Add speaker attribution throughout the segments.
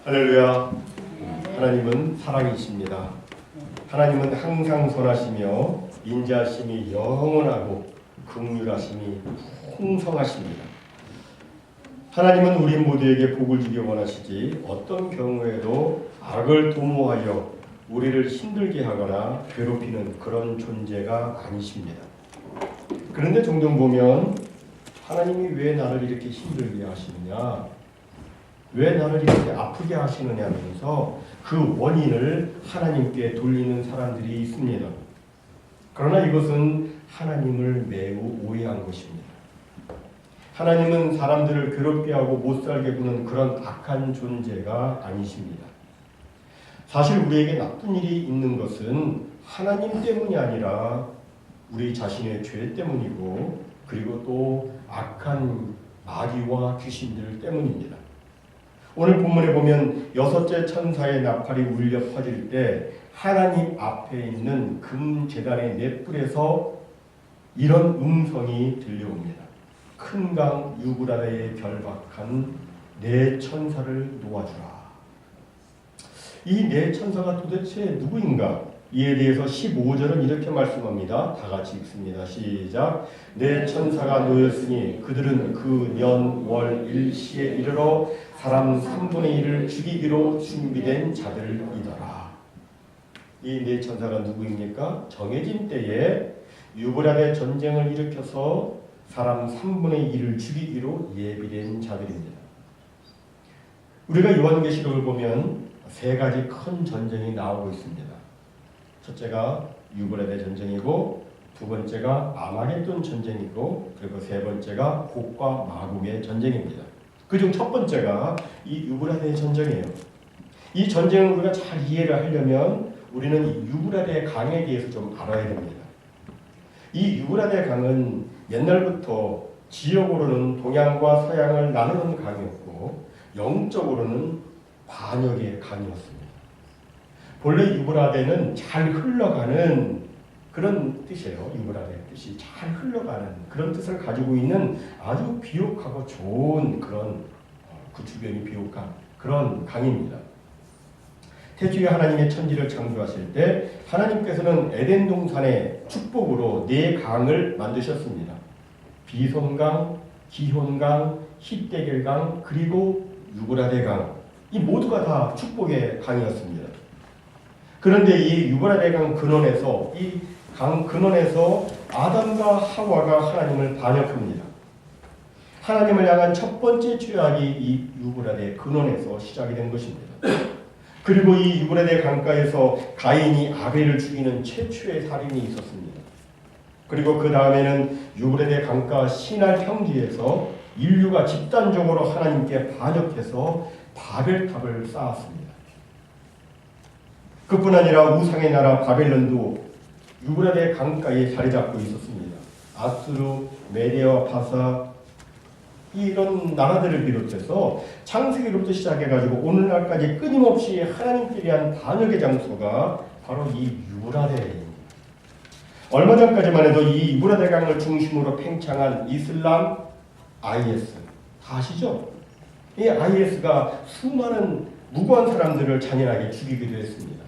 Speaker 1: 할렐루야. 하나님은 사랑이십니다. 하나님은 항상 선하시며 인자하심이 영원하고 긍휼하심이 풍성하십니다. 하나님은 우리 모두에게 복을 주기 원하시지 어떤 경우에도 악을 도모하여 우리를 힘들게 하거나 괴롭히는 그런 존재가 아니십니다. 그런데 종종 보면 하나님이 왜 나를 이렇게 힘들게 하시느냐, 왜 나를 이렇게 아프게 하시느냐 하면서 그 원인을 하나님께 돌리는 사람들이 있습니다. 그러나 이것은 하나님을 매우 오해한 것입니다. 하나님은 사람들을 괴롭게 하고 못살게 구는 그런 악한 존재가 아니십니다. 사실 우리에게 나쁜 일이 있는 것은 하나님 때문이 아니라 우리 자신의 죄 때문이고, 그리고 또 악한 마귀와 귀신들 때문입니다. 오늘 본문에 보면 여섯째 천사의 나팔이 울려 퍼질 때 하나님 앞에 있는 금제단의 넷불에서 이런 음성이 들려옵니다. 큰 강 유브라데에 결박한 네 천사를 놓아주라. 이 네 천사가 도대체 누구인가? 이에 대해서 15절은 이렇게 말씀합니다. 다 같이 읽습니다. 시작. 네 천사가 놓였으니 그들은 그 년, 월, 일시에 이르러 사람 3분의 1을 죽이기로 준비된 자들이더라. 이 네 천사가 누구입니까? 정해진 때에 유브라데 전쟁을 일으켜서 사람 3분의 1을 죽이기로 예비된 자들입니다. 우리가 요한계시록을 보면 세 가지 큰 전쟁이 나오고 있습니다. 첫째가 유브라데 전쟁이고, 두 번째가 아마겟돈 전쟁이고, 그리고 세 번째가 곡과 마곡의 전쟁입니다. 그중 첫 번째가 이 유브라데 전쟁이에요. 이 전쟁을 우리가 잘 이해를 하려면 우리는 이 유브라데 강에 대해서 좀 알아야 됩니다. 이 유브라데 강은 옛날부터 지역으로는 동양과 서양을 나누는 강이었고, 영적으로는 반역의 강이었습니다. 본래 유브라데는 잘 흘러가는 그런 뜻이에요. 유브라데 뜻이 잘 흘러가는 그런 뜻을 가지고 있는 아주 비옥하고 좋은 그런 그 주변이 비옥한 그런 강입니다. 태초에 하나님의 천지를 창조하실 때 하나님께서는 에덴 동산의 축복으로 네 강을 만드셨습니다. 비손강, 기혼강, 힛데겔강, 그리고 유브라데강, 이 모두가 다 축복의 강이었습니다. 그런데 이 유브라데강 근원에서, 이 강 근원에서 아담과 하와가 하나님을 반역합니다. 하나님을 향한 첫 번째 죄악이 이 유브라데 근원에서 시작이 된 것입니다. 그리고 이 유브라데 강가에서 가인이 아벨을 죽이는 최초의 살인이 있었습니다. 그리고 그 다음에는 유브라데 강가 시날 평지에서 인류가 집단적으로 하나님께 반역해서 바벨탑을 쌓았습니다. 그뿐 아니라 우상의 나라 바벨론도 유브라데 강가에 자리 잡고 있었습니다. 아수르, 메데와 바사, 이런 나라들을 비롯해서 창세기로부터 시작해가지고 오늘날까지 끊임없이 하나님께 대한 반역의 장소가 바로 이 유브라데입니다. 얼마 전까지만 해도 이 유브라데 강을 중심으로 팽창한 이슬람 IS, 다 아시죠? 이 IS가 수많은 무고한 사람들을 잔인하게 죽이기도 했습니다.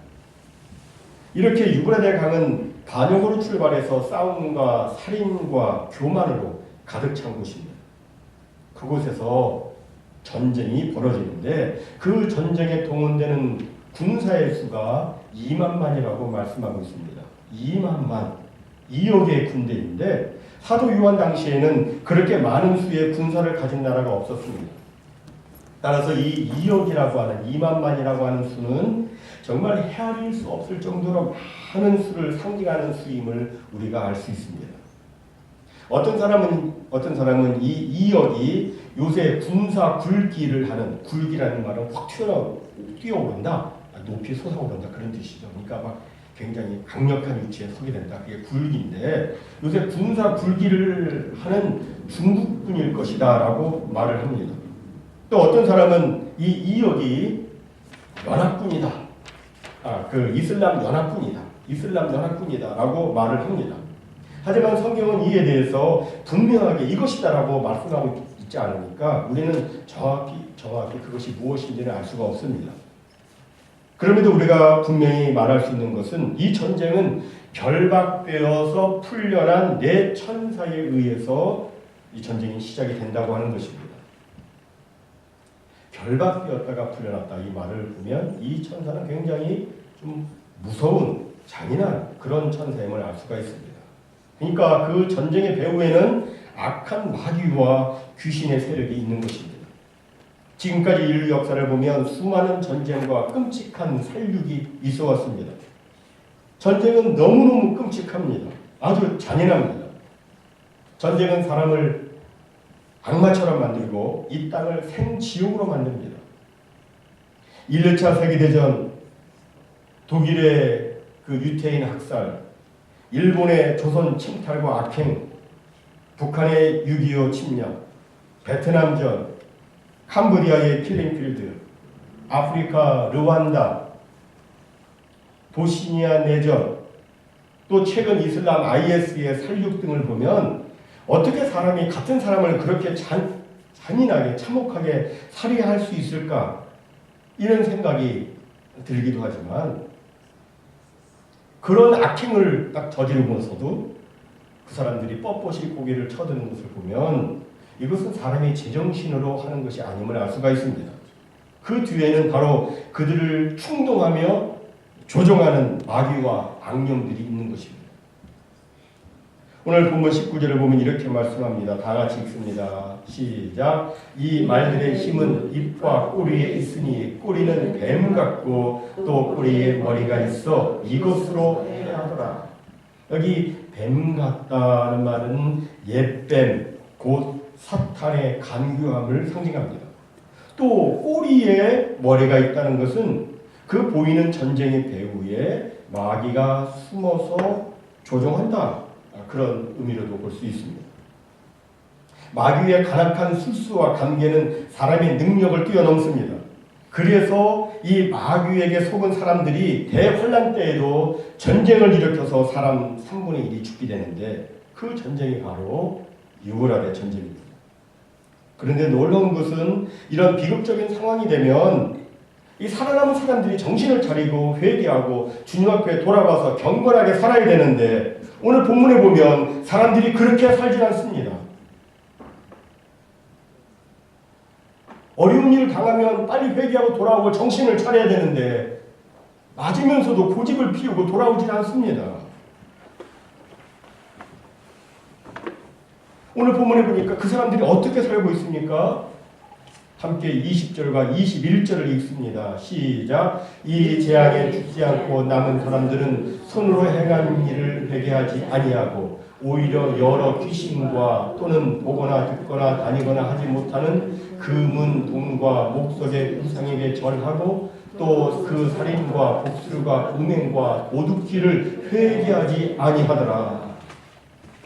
Speaker 1: 이렇게 유브라데 강은 반역으로 출발해서 싸움과 살인과 교만으로 가득 찬 곳입니다. 그곳에서 전쟁이 벌어지는데 그 전쟁에 동원되는 군사의 수가 2만만이라고 말씀하고 있습니다. 2만만, 2억의 군대인데 사도 요한 당시에는 그렇게 많은 수의 군사를 가진 나라가 없었습니다. 따라서 이 2억이라고 하는 2만만이라고 하는 수는 정말 헤아릴 수 없을 정도로 많은 수를 상징하는 수임을 우리가 알 수 있습니다. 어떤 사람은 이 2억이 요새 군사 굴기를 하는, 굴기라는 말은 확 뛰어오른다, 높이 솟아오른다, 그런 뜻이죠. 그러니까 막 굉장히 강력한 위치에 서게 된다. 그게 굴기인데 요새 군사 굴기를 하는 중국군일 것이다 라고 말을 합니다. 또 어떤 사람은 이 2억이 연합군이다. 그 이슬람 연합군이다 라고 말을 합니다. 하지만 성경은 이에 대해서 분명하게 이것이다 라고 말씀하고 믿지 않으니까 우리는 정확히 그것이 무엇인지는 알 수가 없습니다. 그럼에도 우리가 분명히 말할 수 있는 것은 이 전쟁은 결박되어서 풀려난 네 천사에 의해서 이 전쟁이 시작이 된다고 하는 것입니다. 결박되었다가 풀려났다 이 말을 보면 이 천사는 굉장히 좀 무서운 잔인한 그런 천사임을 알 수가 있습니다. 그러니까 그 전쟁의 배후에는 악한 마귀와 귀신의 세력이 있는 것입니다. 지금까지 인류 역사를 보면 수많은 전쟁과 끔찍한 살육이 있어 왔습니다. 전쟁은 너무너무 끔찍합니다. 아주 잔인합니다. 전쟁은 사람을 악마처럼 만들고 이 땅을 생지옥으로 만듭니다. 1차 세계대전, 독일의 그 유태인 학살, 일본의 조선 침탈과 악행, 북한의 6.25 침략, 베트남전, 캄보디아의 킬링필드, 아프리카 르완다, 보스니아 내전, 또 최근 이슬람 IS의 살육 등을 보면 어떻게 사람이 같은 사람을 그렇게 잔인하게 참혹하게 살해할 수 있을까 이런 생각이 들기도 하지만 그런 악행을 딱 저지르면서도 그 사람들이 뻣뻣이 고개를 쳐드는 것을 보면 이것은 사람이 제정신으로 하는 것이 아님을 알 수가 있습니다. 그 뒤에는 바로 그들을 충동하며 조종하는 마귀와 악령들이 있는 것입니다. 오늘 본문 19절을 보면 이렇게 말씀합니다. 다 같이 읽습니다. 시작. 이 말들의 힘은 입과 꼬리에 있으니 꼬리는 뱀 같고 또 꼬리에 머리가 있어 이것으로 해하더라. 여기 뱀 같다는 말은 옛뱀 곧 사탄의 간교함을 상징합니다. 또 꼬리에 머리가 있다는 것은 그 보이는 전쟁의 배후에 마귀가 숨어서 조종한다. 그런 의미로도 볼 수 있습니다. 마귀의 간악한 술수와 관계는 사람의 능력을 뛰어넘습니다. 그래서 이 마귀에게 속은 사람들이 대환란 때에도 전쟁을 일으켜서 사람 3분의 1이 죽게 되는데 그 전쟁이 바로 유월알의 전쟁입니다. 그런데 놀라운 것은 이런 비극적인 상황이 되면 이 살아남은 사람들이 정신을 차리고 회개하고 주님 앞에 돌아가서 경건하게 살아야 되는데 오늘 본문에 보면 사람들이 그렇게 살지 않습니다. 어려운 일을 당하면 빨리 회개하고 돌아오고 정신을 차려야 되는데 맞으면서도 고집을 피우고 돌아오지 않습니다. 오늘 본문에 보니까 그 사람들이 어떻게 살고 있습니까? 함께 20절과 21절을 읽습니다. 시작. 이 재앙에 죽지 않고 남은 사람들은 손으로 행한 일을 회개하지 아니하고 오히려 여러 귀신과 또는 보거나 듣거나 다니거나 하지 못하는 금은 동과 목석의 우상에게 절하고 또 그 살인과 복술과 음행과 도둑질을 회개하지 아니하더라.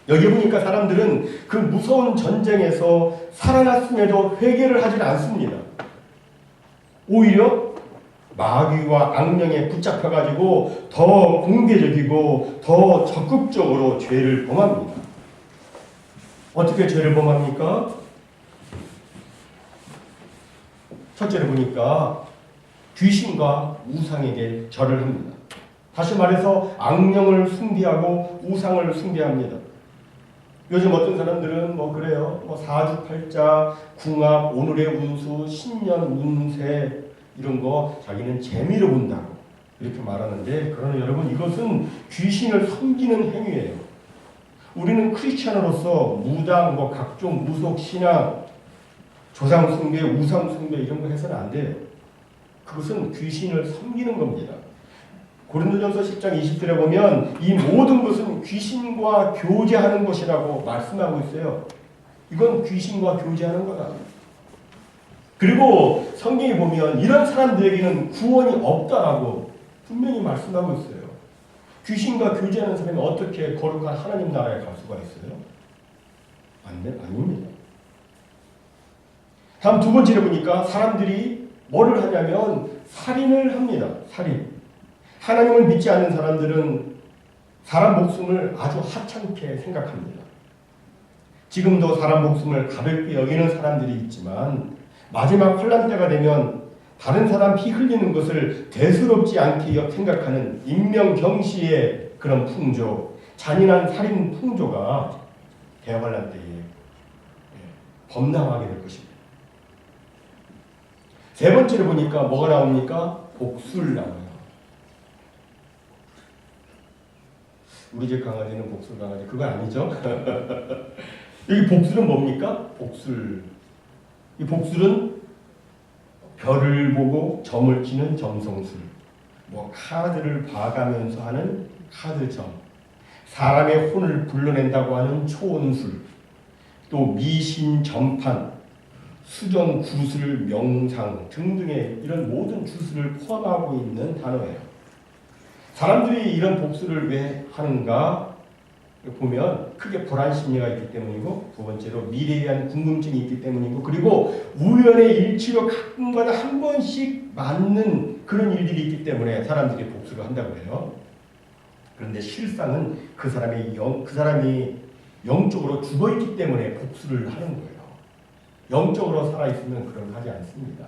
Speaker 1: 여기 보니까 사람들은 그 무서운 전쟁에서 살아났음에도 회개를 하지 않습니다. 오히려 마귀와 악령에 붙잡혀가지고 더 공개적이고 더 적극적으로 죄를 범합니다. 어떻게 죄를 범합니까? 첫째로 보니까 귀신과 우상에게 절을 합니다. 다시 말해서 악령을 숭배하고 우상을 숭배합니다. 요즘 어떤 사람들은 그래요. 사주팔자, 궁합, 오늘의 운수, 신년 운세 이런 거 자기는 재미로 본다고 이렇게 말하는데 그러나 여러분 이것은 귀신을 섬기는 행위예요. 우리는 크리스찬으로서 무당, 각종 무속 신앙, 조상 숭배, 우상 숭배 이런 거 해서는 안 돼요. 그것은 귀신을 섬기는 겁니다. 고린도전서 10장 20절에 보면 이 모든 것은 귀신과 교제하는 것이라고 말씀하고 있어요. 이건 귀신과 교제하는 거다. 그리고 성경에 보면 이런 사람들에게는 구원이 없다라고 분명히 말씀하고 있어요. 귀신과 교제하는 사람이 어떻게 거룩한 하나님 나라에 갈 수가 있어요? 아닙니다. 다음 두 번째로 보니까 사람들이 뭐를 하냐면 살인을 합니다. 살인. 하나님을 믿지 않는 사람들은 사람 목숨을 아주 하찮게 생각합니다. 지금도 사람 목숨을 가볍게 여기는 사람들이 있지만 마지막 환란 때가 되면 다른 사람 피 흘리는 것을 대수롭지 않게 생각하는 인명경시의 그런 풍조, 잔인한 살인 풍조가 대환란 때에 범람하게 될 것입니다. 세 번째로 보니까 뭐가 나옵니까? 복술 나와요. 우리 집 강아지는 복술 강아지 그거 아니죠? 여기 복술은 뭡니까? 복술. 이 복술은 별을 보고 점을 치는 점성술, 뭐 카드를 봐가면서 하는 카드점, 사람의 혼을 불러낸다고 하는 초혼술, 또 미신 점판, 수정 구술 명상 등등의 이런 모든 주술을 포함하고 있는 단어예요. 사람들이 이런 복술을 왜 하는가 보면 크게 불안 심리가 있기 때문이고, 두 번째로 미래에 대한 궁금증이 있기 때문이고, 그리고 우연의 일치로 가끔가다 한 번씩 맞는 그런 일들이 있기 때문에 사람들이 복술을 한다고 해요. 그런데 실상은 그 사람이 영적으로 죽어있기 때문에 복술을 하는 거예요. 영적으로 살아있으면 그런 거 하지 않습니다.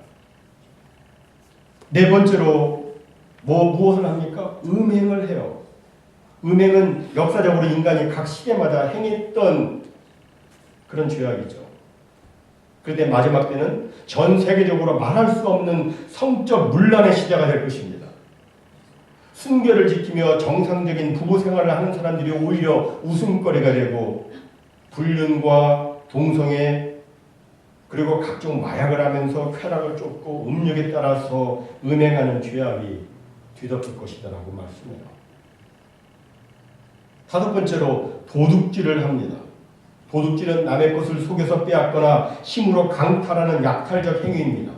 Speaker 1: 네 번째로 무엇을 합니까? 음행을 해요. 음행은 역사적으로 인간이 각 시대마다 행했던 그런 죄악이죠. 그런데 마지막 때는 전 세계적으로 말할 수 없는 성적 문란의 시대가 될 것입니다. 순결을 지키며 정상적인 부부 생활을 하는 사람들이 오히려 웃음거리가 되고, 불륜과 동성애 그리고 각종 마약을 하면서 쾌락을 쫓고 음욕에 따라서 음행하는 죄악이 뒤덮을 것이다라고 말씀해요. 다섯 번째로 도둑질을 합니다. 도둑질은 남의 것을 속여서 빼앗거나 힘으로 강탈하는 약탈적 행위입니다.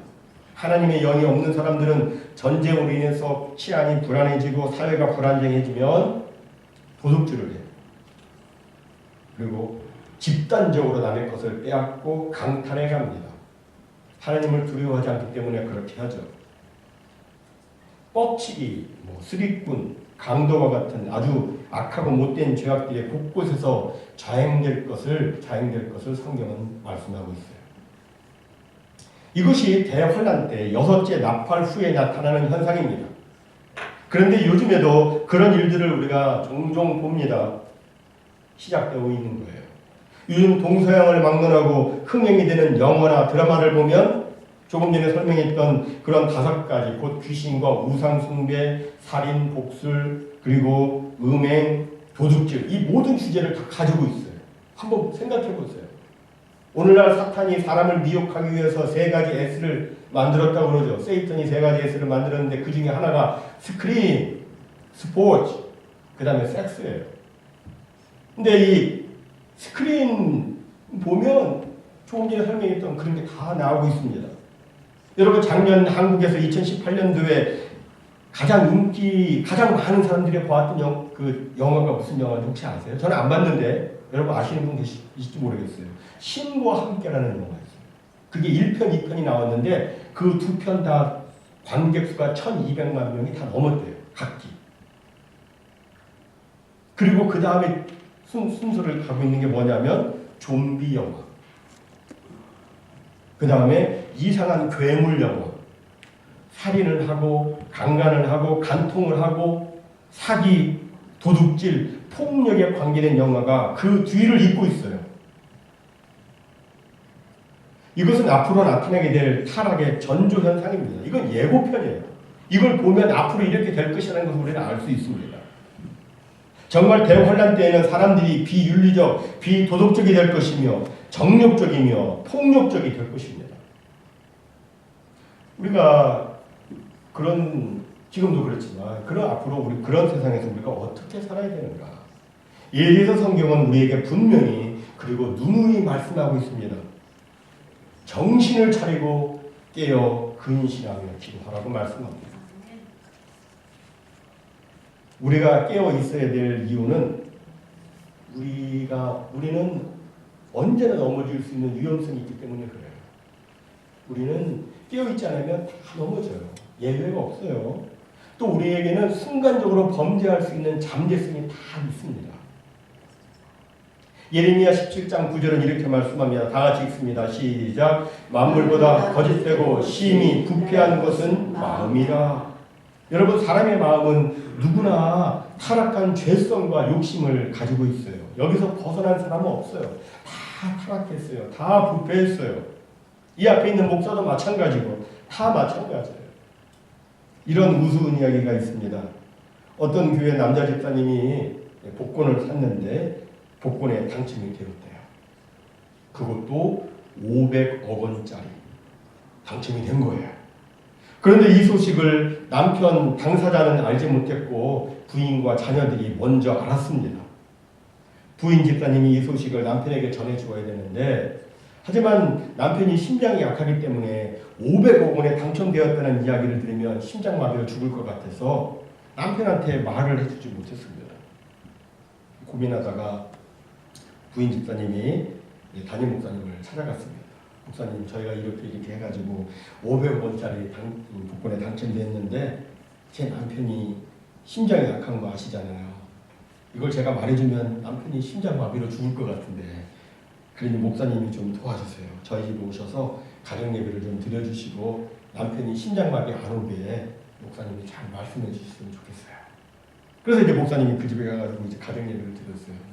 Speaker 1: 하나님의 영이 없는 사람들은 전쟁으로 인해서 치안이 불안해지고 사회가 불안정해지면 도둑질을 해요. 그리고 집단적으로 남의 것을 빼앗고 강탈해 갑니다. 하나님을 두려워하지 않기 때문에 그렇게 하죠. 뻑치기, 수리꾼, 강도와 같은 아주 악하고 못된 죄악들이 곳곳에서 자행될 것을 성경은 말씀하고 있어요. 이것이 대환란 때 여섯째 나팔 후에 나타나는 현상입니다. 그런데 요즘에도 그런 일들을 우리가 종종 봅니다. 시작되고 있는 거예요. 요즘 동서양을 막론하고 흥행이 되는 영화나 드라마를 보면 조금 전에 설명했던 그런 5가지, 곧 귀신과 우상숭배, 살인, 복술, 그리고 음행, 도둑질, 이 모든 주제를 다 가지고 있어요. 한번 생각해 보세요. 오늘날 사탄이 사람을 미혹하기 위해서 3가지 S를 만들었다고 그러죠. 세이턴이 3가지 S를 만들었는데 그 중에 하나가 스크린, 스포츠, 그 다음에 섹스예요. 근데 이 스크린 보면 조금 전에 설명했던 그런 게 다 나오고 있습니다. 여러분, 작년 한국에서 2018년도에 가장 많은 사람들이 보았던 그 영화가 무슨 영화인지 혹시 아세요? 저는 안 봤는데 여러분 아시는 분 계실지 모르겠어요. 신과 함께라는 영화였어요. 그게 1편, 2편이 나왔는데 그 2편 다 관객 수가 1200만 명이 다 넘었대요. 각기. 그리고 그 다음에 순서를 가고 있는 게 뭐냐면 좀비 영화, 그 다음에 이상한 괴물 영화, 살인을 하고 강간을 하고 간통을 하고 사기, 도둑질, 폭력에 관계된 영화가 그 뒤를 잇고 있어요. 이것은 앞으로 나타나게 될 타락의 전조현상입니다. 이건 예고편이에요. 이걸 보면 앞으로 이렇게 될 것이라는 것을 우리는 알 수 있습니다. 정말 대환란 때에는 사람들이 비윤리적, 비도덕적이 될 것이며 정력적이며 폭력적이 될 것입니다. 우리가 지금도 그렇지만 앞으로 우리 그런 세상에서 우리가 어떻게 살아야 되는가? 이에 대해서 성경은 우리에게 분명히 그리고 누누이 말씀하고 있습니다. 정신을 차리고 깨어 근신하며 기도하라고 말씀합니다. 우리가 깨어 있어야 될 이유는 우리는 언제나 넘어질 수 있는 위험성이 있기 때문에 그래요. 우리는 깨어 있지 않으면 다 넘어져요. 예외가 없어요. 또 우리에게는 순간적으로 범죄할 수 있는 잠재성이 다 있습니다. 예레미야 17장 9절은 이렇게 말씀합니다. 다 같이 읽습니다. 시작. 만물보다 거짓되고 심히 부패한 것은 마음이라. 여러분, 사람의 마음은 누구나 타락한 죄성과 욕심을 가지고 있어요. 여기서 벗어난 사람은 없어요. 다 타락했어요. 다 부패했어요. 이 앞에 있는 목사도 마찬가지고 다 마찬가지예요. 이런 우스운 이야기가 있습니다. 어떤 교회 남자 집사님이 복권을 샀는데 복권에 당첨이 되었대요. 그것도 500억 원짜리 당첨이 된 거예요. 그런데 이 소식을 남편 당사자는 알지 못했고 부인과 자녀들이 먼저 알았습니다. 부인 집사님이 이 소식을 남편에게 전해주어야 되는데, 하지만 남편이 심장이 약하기 때문에 500억 원에 당첨되었다는 이야기를 들으면 심장마비로 죽을 것 같아서 남편한테 말을 해주지 못했습니다. 고민하다가 부인 집사님이 담임 목사님을 찾아갔습니다. 목사님, 저희가 이렇게 해가지고 500억 원짜리 복권에 당첨됐는데 제 남편이 심장이 약한 거 아시잖아요. 이걸 제가 말해주면 남편이 심장마비로 죽을 것 같은데, 그러니 목사님이 좀 도와주세요. 저희 집에 오셔서 가정 예배를 좀 드려주시고 남편이 심장마비 안 오게 목사님이 잘 말씀해 주셨으면 좋겠어요. 그래서 이제 목사님이 그 집에 가가지고 이제 가정 예배를 드렸어요.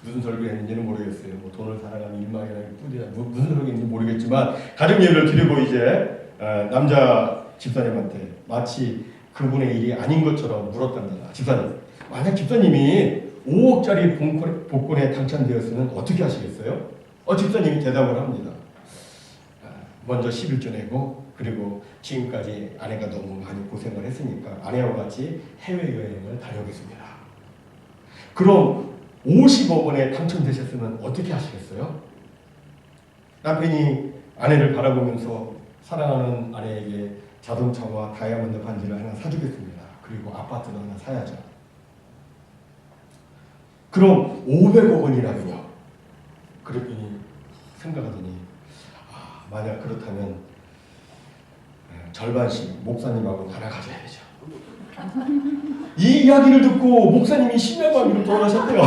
Speaker 1: 무슨 설교했는지는 모르겠어요. 돈을 사랑하는 일망이라는 뿌리야. 무슨 설교했는지 모르겠지만 가정 예배를 드리고 이제 남자 집사님한테 마치 그분의 일이 아닌 것처럼 물었답니다. 집사님, 만약 집사님이 5억짜리 복권에 당첨되었으면 어떻게 하시겠어요? 집사님이 대답을 합니다. 먼저 11조 내고, 그리고 지금까지 아내가 너무 많이 고생을 했으니까 아내와 같이 해외여행을 다녀오겠습니다. 그럼 50억 원에 당첨되셨으면 어떻게 하시겠어요? 남편이 아내를 바라보면서 사랑하는 아내에게 자동차와 다이아몬드 반지를 하나 사주겠습니다. 그리고 아파트도 하나 사야죠. 그럼 500억 원이라면요? 그랬더니 생각하더니 만약 그렇다면 절반씩 목사님하고 하나 가져야죠. 이 이야기를 듣고 목사님이 심장마비로 돌아가셨대요.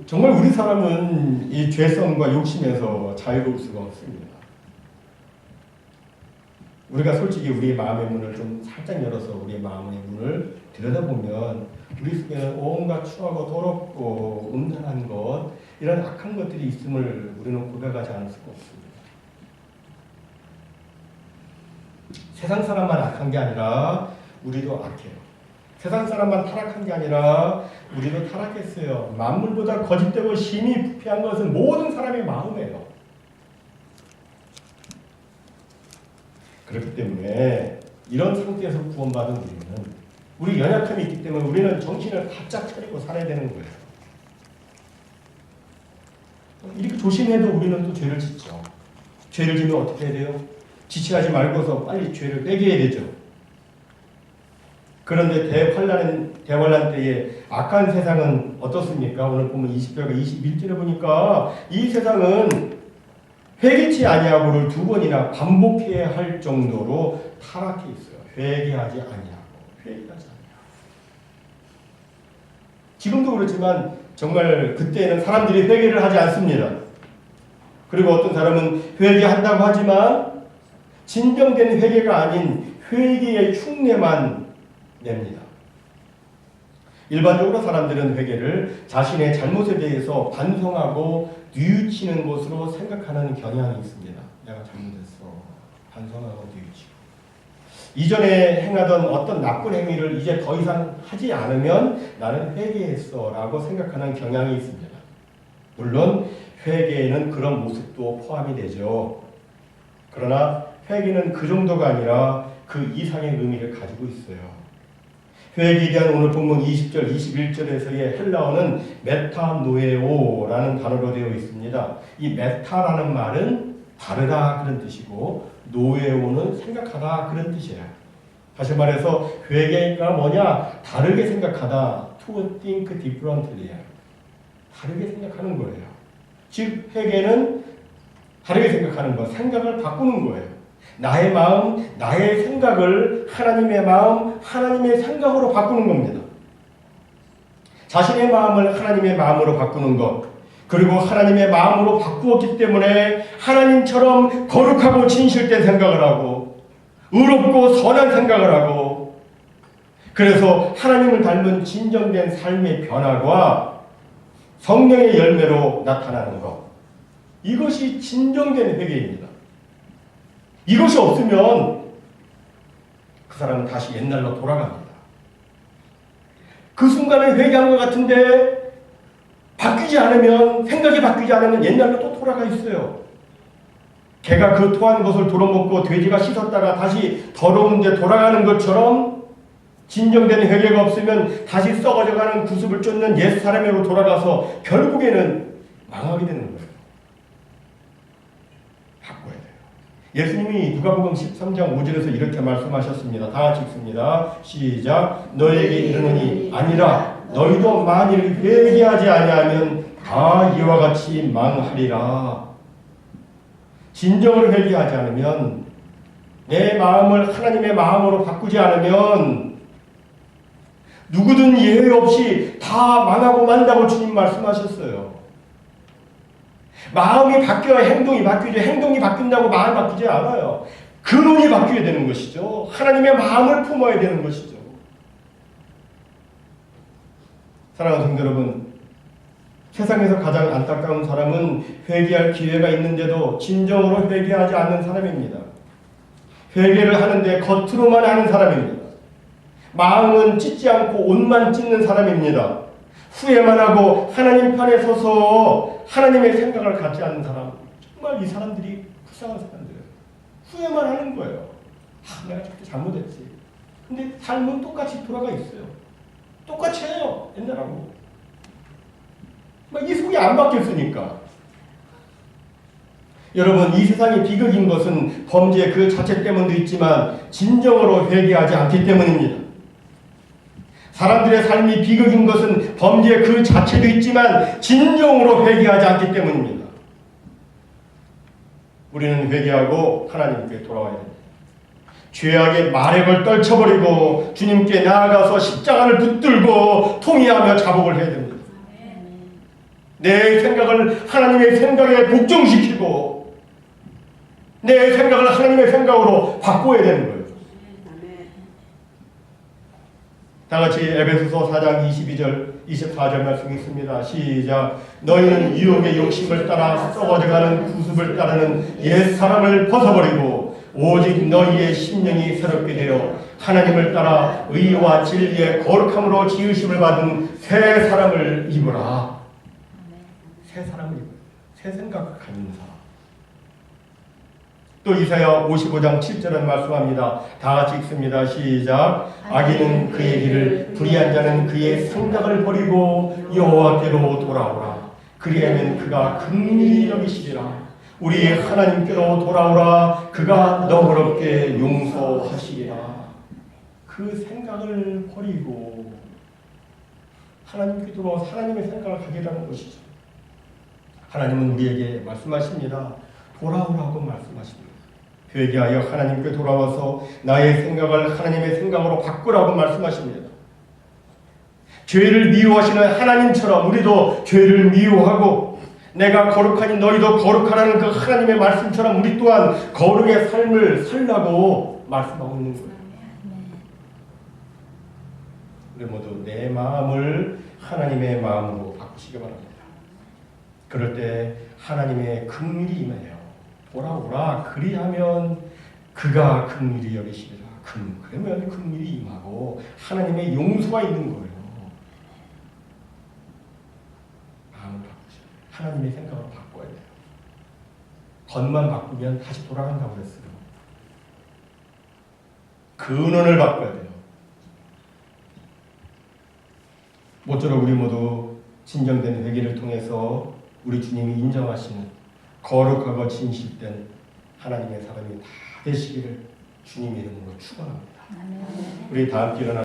Speaker 1: 정말 우리 사람은 이 죄성과 욕심에서 자유로울 수가 없습니다. 우리가 솔직히 우리의 마음의 문을 좀 살짝 열어서 우리의 마음의 문을 들여다보면 우리 속에는 온갖 추하고 더럽고 음란한 것, 이런 악한 것들이 있음을 우리는 고백하지 않을 수가 없습니다. 세상 사람만 악한 게 아니라 우리도 악해요. 세상 사람만 타락한 게 아니라 우리도 타락했어요. 만물보다 거짓되고 심히 부패한 것은 모든 사람의 마음이에요. 그렇기 때문에 이런 상태에서 구원받은 우리는, 우리 연약함이 있기 때문에 우리는 정신을 바짝 차리고 살아야 되는 거예요. 이렇게 조심해도 우리는 또 죄를 짓죠. 죄를 지면 어떻게 해야 돼요? 지체하지 말고서 빨리 죄를 빼게 해야 되죠. 그런데 대환란 때에 악한 세상은 어떻습니까? 오늘 보면 20절과 21절에 보니까 이 세상은 회개치 아니하고를 2번이나 반복해야 할 정도로 타락해 있어요. 회개하지 아니하고. 지금도 그렇지만 정말 그때는 사람들이 회개를 하지 않습니다. 그리고 어떤 사람은 회개한다고 하지만 진정된 회개가 아닌 회개의 흉내만 냅니다. 일반적으로 사람들은 회개를 자신의 잘못에 대해서 반성하고 뉘우치는 것으로 생각하는 경향이 있습니다. 내가 잘못했어. 반성하고 뉘우치고. 이전에 행하던 어떤 나쁜 행위를 이제 더 이상 하지 않으면 나는 회개했어 라고 생각하는 경향이 있습니다. 물론 회개에는 그런 모습도 포함이 되죠. 그러나 회개는 그 정도가 아니라 그 이상의 의미를 가지고 있어요. 회개에 대한 오늘 본문 20절, 21절에서의 헬라어는 메타노에오라는 단어로 되어 있습니다. 이 메타라는 말은 다르다 그런 뜻이고, 노에오는 생각하다 그런 뜻이에요. 다시 말해서 회개가 뭐냐? 다르게 생각하다. To think differently. 다르게 생각하는 거예요. 즉 회개는 다르게 생각하는 것, 생각을 바꾸는 거예요. 나의 마음, 나의 생각을 하나님의 마음, 하나님의 생각으로 바꾸는 겁니다. 자신의 마음을 하나님의 마음으로 바꾸는 것, 그리고 하나님의 마음으로 바꾸었기 때문에 하나님처럼 거룩하고 진실된 생각을 하고 의롭고 선한 생각을 하고, 그래서 하나님을 닮은 진정된 삶의 변화가 성령의 열매로 나타나는 것, 이것이 진정된 회개입니다. 이것이 없으면 그 사람은 다시 옛날로 돌아갑니다. 그 순간에 회개한 것 같은데 바뀌지 않으면, 생각이 바뀌지 않으면 옛날로 또 돌아가 있어요. 개가 그 토한 것을 돌아먹고 돼지가 씻었다가 다시 더러운 데 돌아가는 것처럼, 진정된 회개가 없으면 다시 썩어져가는 구습을 쫓는 옛사람으로 돌아가서 결국에는 망하게 되는 거예요. 바꿔야 돼요. 예수님이 누가복음 13장 5절에서 이렇게 말씀하셨습니다. 다 같이 읽습니다. 시작. 너에게 이르노니 아니라 너희도 만일 회개하지 아니하면 다 이와 같이 망하리라. 진정으로 회개하지 않으면, 내 마음을 하나님의 마음으로 바꾸지 않으면 누구든 예외 없이 다 망하고 만다고 주님 말씀하셨어요. 마음이 바뀌어야 행동이 바뀌죠. 행동이 바뀐다고 마음이 바뀌지 않아요. 근원이 바뀌어야 되는 것이죠. 하나님의 마음을 품어야 되는 것이죠. 사랑하는 성도 여러분, 세상에서 가장 안타까운 사람은 회개할 기회가 있는데도 진정으로 회개하지 않는 사람입니다. 회개를 하는데 겉으로만 하는 사람입니다. 마음은 찢지 않고 옷만 찢는 사람입니다. 후회만 하고 하나님 편에 서서 하나님의 생각을 갖지 않는 사람, 정말 이 사람들이 불쌍한 사람들이에요. 후회만 하는 거예요. 내가 저렇게 잘못했지. 근데 삶은 똑같이 돌아가 있어요. 똑같이 해요. 옛날하고. 이 속이 안 바뀌었으니까. 여러분, 이 세상이 비극인 것은 범죄 그 자체 때문도 있지만 진정으로 회개하지 않기 때문입니다. 사람들의 삶이 비극인 것은 범죄 그 자체도 있지만 진정으로 회개하지 않기 때문입니다. 우리는 회개하고 하나님께 돌아와야 됩니다. 죄악의 마력을 떨쳐버리고 주님께 나아가서 십자가를 붙들고 통회하며 자복을 해야 됩니다. 내 생각을 하나님의 생각에 복종시키고 내 생각을 하나님의 생각으로 바꿔야 되는 거예요. 다 같이 에베소서 4장 22절 24절 말씀이 있습니다. 시작. 너희는 유혹의 욕심을 따라 썩어져가는 구습을 따르는 옛사람을 벗어버리고 오직 너희의 심령이 새롭게 되어 하나님을 따라 의와 진리의 거룩함으로 지으심을 받은 새 사람을 입으라. 새 사람을 입어요. 새 생각을 가진 사람. 또 이사야 55장 7절은 말씀합니다. 다 같이 읽습니다. 시작. 악인은 그의 길을, 불의한 자는 그의 생각을 버리고 여호와께로 돌아오라. 그리하면 그가 긍휼히 여기시리라. 우리 하나님께로 돌아오라. 그가 너그럽게 용서하시리라. 그 생각을 버리고 하나님께 돌아와 하나님의 생각을 가게라는 것이죠. 하나님은 우리에게 말씀하십니다. 돌아오라고 말씀하십니다. 회개하여 하나님께 돌아와서 나의 생각을 하나님의 생각으로 바꾸라고 말씀하십니다. 죄를 미워하시는 하나님처럼 우리도 죄를 미워하고 내가 거룩하니 너희도 거룩하라는 그 하나님의 말씀처럼 우리 또한 거룩의 삶을 살라고 말씀하고 있는 거예요. 우리 모두 내 마음을 하나님의 마음으로 바꾸시기 바랍니다. 그럴 때 하나님의 긍휼이 임해요. 돌아오라. 그리하면 그가 긍휼히 여기시리라. 그러면 긍휼이 임하고 하나님의 용서가 있는 거예요. 마음을 바꾸시고 하나님의 생각을 바꿔야 돼요. 겉만 바꾸면 다시 돌아간다고 그랬어요. 근원을 바꿔야 돼요. 모쪼록 우리 모두 진정된 회개를 통해서 우리 주님이 인정하시는 거룩하고 진실된 하나님의 사람이 다 되시기를 주님의 이름으로 축원합니다. 우리 다 함께 일어나